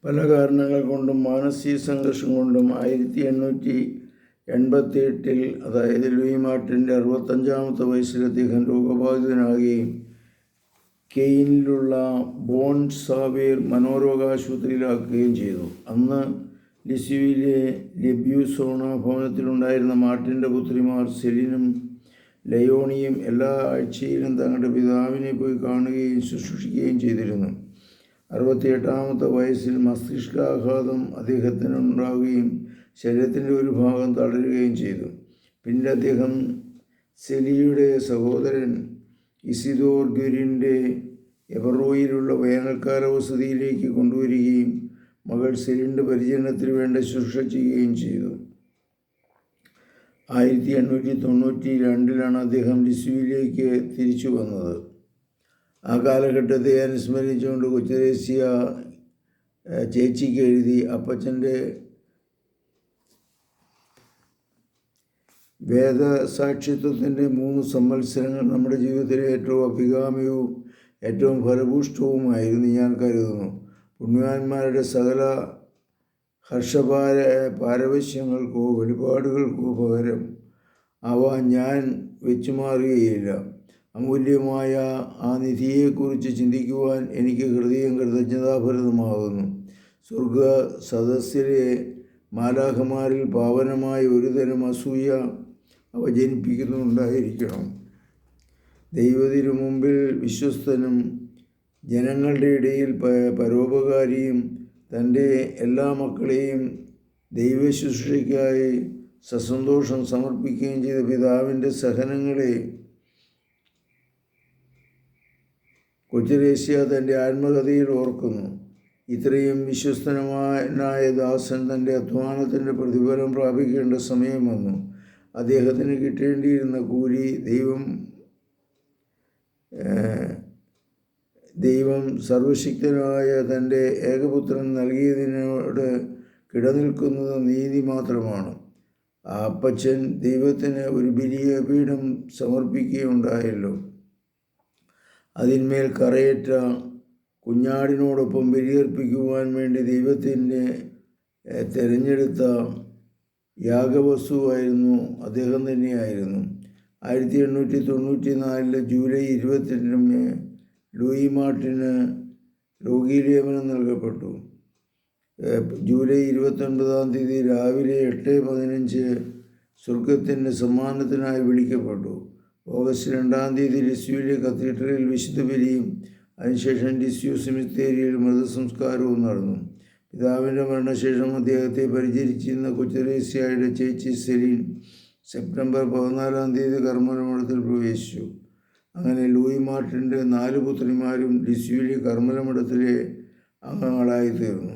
പല കാരണങ്ങൾ കൊണ്ടും മാനസിക സംഘർഷം കൊണ്ടും 1888 അതായത് ലൂയി മാർട്ടിൻ്റെ 65-ാമത്തെ വയസ്സിൽ അദ്ദേഹം രോഗബാധിതനാകുകയും കെയ്നിലുള്ള ബോൺ സാവേർ മനോരോഗാശുപത്രിയിലാക്കുകയും ചെയ്തു. അന്ന് ലിസ്യൂവിലെ ലെബ്യൂസോണ ഭവനത്തിലുണ്ടായിരുന്ന മാർട്ടിൻ്റെ പുത്രിമാർ സെലിനും ലയോണിയും എല്ലാ ആഴ്ചയിലും തങ്ങളുടെ പിതാവിനെ പോയി കാണുകയും ശുശ്രൂഷിക്കുകയും ചെയ്തിരുന്നു. 68-ാമത്തെ വയസ്സിൽ മസ്തിഷ്കാഘാതം അദ്ദേഹത്തിനുണ്ടാവുകയും ശരീരത്തിൻ്റെ ഒരു ഭാഗം തളരുകയും ചെയ്തു. പിന്നീട് അദ്ദേഹം സെലിയുടെ സഹോദരൻ ഇസിദോർ ഗ്വരിൻ്റെ എവറോയിലുള്ള വേനൽക്കാല വസതിയിലേക്ക് കൊണ്ടുവരികയും മകൾ സെലിൻ്റെ പരിചരണത്തിന് വേണ്ട ശുശ്രൂഷ ചെയ്യുകയും ചെയ്തു. 1892 അദ്ദേഹം ലിസ്യൂവിലേക്ക് തിരിച്ചു വന്നത്. ആ കാലഘട്ടത്തെ അനുസ്മരിച്ചുകൊണ്ട് കൊച്ചുത്രേസ്യ ചേച്ചിക്ക് എഴുതി, അപ്പച്ചൻ്റെ വേദസാക്ഷിത്വത്തിൻ്റെ 3 സംവത്സരങ്ങൾ നമ്മുടെ ജീവിതത്തിലെ ഏറ്റവും അഭികാമ്യവും ഏറ്റവും ഫലഭൂഷ്ടവുമായിരുന്നു ഞാൻ കരുതുന്നു. പുണ്യവാന്മാരുടെ സകല പാരവശ്യങ്ങൾക്കോ വെളിപാടുകൾക്കോ പകരം അവ ഞാൻ വെച്ചുമാറുകയില്ല. അമൂല്യമായ ആ നിധിയെക്കുറിച്ച് ചിന്തിക്കുവാൻ എനിക്ക് ഹൃദയം കൃതജ്ഞതാഭരിതമാകുന്നു. സ്വർഗ സദസ്സിലെ മാലാഖമാരിൽ പാവനമായ ഒരുതരം അസൂയ അവ ജനിപ്പിക്കുന്നുണ്ടായിരിക്കണം. ദൈവത്തിനു മുമ്പിൽ വിശ്വസ്തനും ജനങ്ങളുടെ ഇടയിൽ പരോപകാരിയും തൻ്റെ എല്ലാ മക്കളെയും ദൈവശുശ്രൂഷയ്ക്കായി സസന്തോഷം സമർപ്പിക്കുകയും ചെയ്ത പിതാവിൻ്റെ സഹനങ്ങളെ കൊച്ചുത്രേസ്യ തൻ്റെ ആത്മകഥയിൽ ഓർക്കുന്നു. ഇത്രയും വിശ്വസ്തനായ ദാസൻ തൻ്റെ അധ്വാനത്തിൻ്റെ പ്രതിഫലം പ്രാപിക്കേണ്ട സമയം വന്നു. അദ്ദേഹത്തിന് കിട്ടേണ്ടിയിരുന്ന കൂലി ദൈവം സർവശക്തനായ തൻ്റെ ഏകപുത്രൻ നൽകിയതിനോട് കിടനിൽക്കുന്നത് നീതി മാത്രമാണ്. ആ അപ്പച്ചൻ ദൈവത്തിന് ഒരു ബലിപീഠം സമർപ്പിക്കുകയുണ്ടായല്ലോ. അതിന്മേൽ കറയേറ്റ കുഞ്ഞാടിനോടൊപ്പം ബലിയർപ്പിക്കുവാൻ വേണ്ടി ദൈവത്തിൻ്റെ തിരഞ്ഞെടുത്ത യാഗവസ്തുവായിരുന്നു അദ്ദേഹം തന്നെയായിരുന്നു. 1894 ജൂലൈ 28 ലൂയി മാർട്ടിന് രോഗീലേപനം നൽകപ്പെട്ടു. ജൂലൈ 29 രാവിലെ 8:15 സ്വർഗത്തിൻ്റെ സമ്മാനത്തിനായി വിളിക്കപ്പെട്ടു. ഓഗസ്റ്റ് 2 ലിസ്യൂവിലെ കത്തീഡ്രലിൽ വിശുദ്ധ ബലിയും അതിനുശേഷം ലിസ്യൂ സെമിത്തേരിയിൽ മൃതസംസ്കാരവും നടന്നു. പിതാവിൻ്റെ മരണശേഷം അദ്ദേഹത്തെ പരിചരിച്ചിരുന്ന കൊച്ചുത്രേസ്യയുടെ ചേച്ചി സെലിൻ സെപ്റ്റംബർ 14 കർമ്മലമഠത്തിൽ പ്രവേശിച്ചു. അങ്ങനെ ലൂയി മാർട്ടിൻ്റെ 4 പുത്രിമാരും ലിസ്യൂവിലെ കർമ്മലമഠത്തിലെ അംഗങ്ങളായിത്തീർന്നു.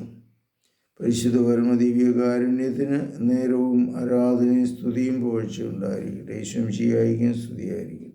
പരിശുദ്ധ പരമദിവ്യകാരുണ്യത്തിന് നേരവും ആരാധനയും സ്തുതിയും പുകഴ്ചയും ഉണ്ടായിരിക്കട്ടെ. യേശുമിശിഹായ്ക്കും സ്തുതിയായിരിക്കട്ടെ.